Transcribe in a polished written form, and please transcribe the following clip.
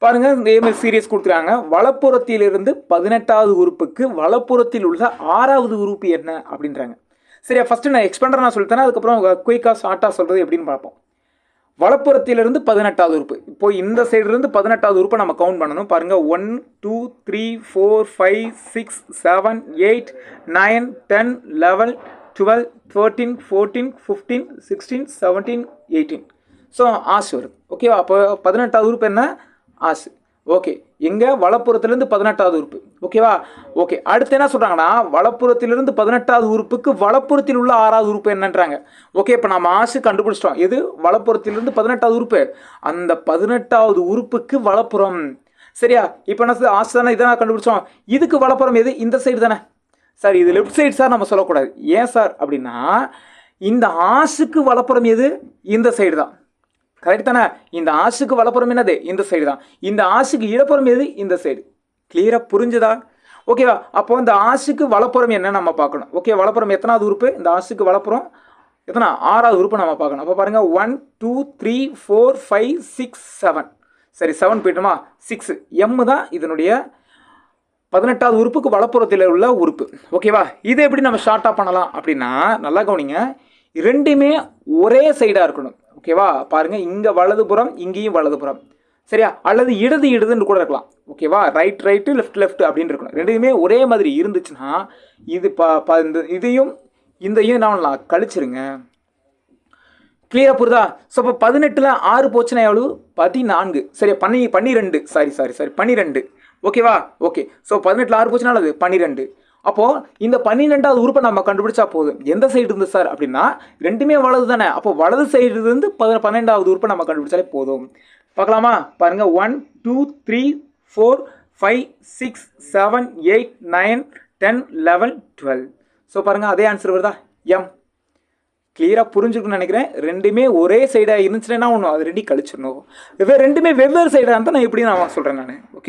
பாருங்க இதே மாதிரி சீரியஸ் கொடுக்குறாங்க. வலப்புறத்திலிருந்து 18வது உறுப்புக்கு வலப்புறத்தில் உள்ள 6வது உறுப்பு என்ன அப்படின்றாங்க. சரியா, ஃபர்ஸ்ட் நான் எக்ஸ்பெண்டர் நான் சொல்லித்தரேன், அதுக்கப்புறம் குயிக்காக ஷார்ட்டாக சொல்கிறது எப்படின்னு பார்ப்போம். வலப்புறத்திலிருந்து 18வது உறுப்பு. இப்போ இந்த சைடுலேருந்து 18வது உறுப்பை நம்ம கவுண்ட் பண்ணணும். பாருங்க 1 2 3 4 5 6 7 8 9 10 11 12 13 14 15 16 17 18. ஸோ ஆசு வருது. ஓகேவா, அப்போ 18வது உறுப்பு என்ன? ஆசு. ஓகே, எங்க வலப்புறத்திலிருந்து 18வது உறுப்பு. ஓகேவா, ஓகே. அடுத்து என்ன சொல்றாங்கன்னா, வலப்புறத்திலிருந்து 18வது உறுப்புக்கு வலப்புறத்தில் உள்ள 6வது உறுப்பு என்னன்றாங்க. ஓகே, இப்போ நம்ம ஆசு கண்டுபிடிச்சிட்டோம். எது? வலப்புறத்திலிருந்து 18வது உறுப்பு. அந்த 18வது உறுப்புக்கு வலப்புறம். சரியா, இப்போ என்ன ஆசு தானே, இதை கண்டுபிடிச்சோம். இதுக்கு வலப்புறம் எது? இந்த சைடு தானே. சார் இது லெஃப்ட் சைடு சார் நம்ம சொல்லக்கூடாது. ஏன் சார் அப்படின்னா, இந்த ஆசுக்கு வலப்புறம் எது? இந்த சைடு தான். கரெக்ட் தானே. இந்த ஆசுக்கு வலப்புறம் என்னது? இந்த சைடு தான். இந்த ஆசுக்கு இடப்புறம் எது? இந்த சைடு. கிளியராக புரிஞ்சுதா? ஓகேவா, அப்போ இந்த ஆசுக்கு வலப்புறம் என்ன நம்ம பார்க்கணும். ஓகே, வலப்புறம் எத்தனாவது உறுப்பு? இந்த ஆசுக்கு வலப்புறம் எத்தனை? 6வது உறுப்பு நம்ம பார்க்கணும். அப்போ பாருங்க 1 2 3 4 5 6 7. சரி, 7 போயிட்டோமா? 6 எம் தான் இதனுடைய 18வது உறுப்புக்கு வலப்புறத்தில் உள்ள உறுப்பு. ஓகேவா, இதை எப்படி நம்ம ஷார்ட்டாக பண்ணலாம் அப்படின்னா, நல்லா கவனிங்க, ரெண்டுமே ஒரே சைடாக இருக்கணும். ஓகேவா, பாருங்க இங்கே வலதுபுறம், இங்கேயும் வலதுபுறம். சரியா, அல்லது இடது இடதுன்னு கூட இருக்கலாம். ஓகேவா, ரைட் ரைட்டு லெஃப்ட் லெஃப்ட் அப்படின்னு இருக்கணும். ரெண்டுமே ஒரே மாதிரி இருந்துச்சுன்னா இது இந்த இதையும் இதையும் நான் கழிச்சிருங்க. கிளியரா புரியுதா? ஸோ இப்போ 18ல் 6 போச்சுன்னா எவ்வளவு? 14. சரியா, 12. சாரி 12. ஓகேவா, ஓகே. ஸோ 18ல் 6 போச்சுன்னா அது 12. அப்போது இந்த 12வது உறுப்பை நம்ம கண்டுபிடிச்சா போதும். எந்த சைடு இருந்து சார் அப்படின்னா, ரெண்டுமே வலது தானே. அப்போ வலது சைடு இருந்து 12வது உறுப்பை நம்ம கண்டுபிடிச்சாலே போதும். பார்க்கலாமா? பாருங்க 1 2 3 4 5 6 7 8 9 10 11 12. ஸோ பாருங்க அதே ஆன்சர் வருதா? எம். கிளியராக புரிஞ்சுக்கணும்னு நினைக்கிறேன். ரெண்டுமே ஒரே சைடாக இருந்துச்சுன்னா ஒன்று அது ரெண்டையும் கழிச்சிடணும். ரெண்டுமே வெவ்வேறு சைடாக இருந்தால் நான் எப்படி நான் சொல்கிறேன் நான். ஓகே.